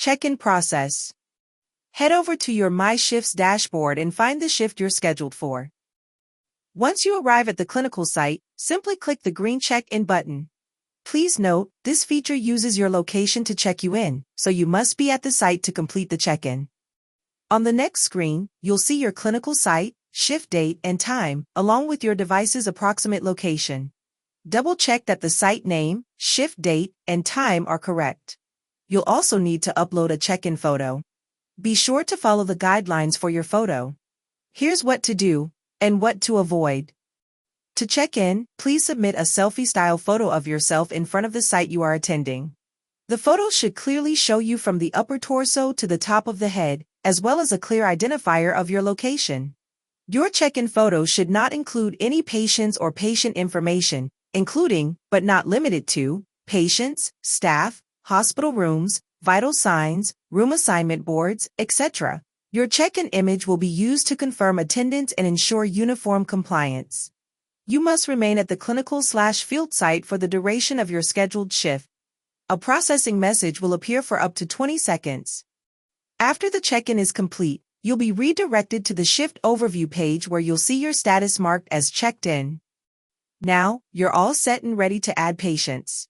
Check-in process. Head over to your My Shifts dashboard and find the shift you're scheduled for. Once you arrive at the clinical site, simply click the green check-in button. Please note, this feature uses your location to check you in, so you must be at the site to complete the check-in. On the next screen, you'll see your clinical site, shift date and time, along with your device's approximate location. Double-check that the site name, shift date, and time are correct. You'll also need to upload a check-in photo. Be sure to follow the guidelines for your photo. Here's what to do, and what to avoid. To check in, please submit a selfie-style photo of yourself in front of the site you are attending. The photo should clearly show you from the upper torso to the top of the head, as well as a clear identifier of your location. Your check-in photo should not include any patients or patient information, including, but not limited to, patients, staff, hospital rooms, vital signs, room assignment boards, etc. Your check-in image will be used to confirm attendance and ensure uniform compliance. You must remain at the clinical/field site for the duration of your scheduled shift. A processing message will appear for up to 20 seconds. After the check-in is complete, you'll be redirected to the shift overview page where you'll see your status marked as checked in. Now, you're all set and ready to add patients.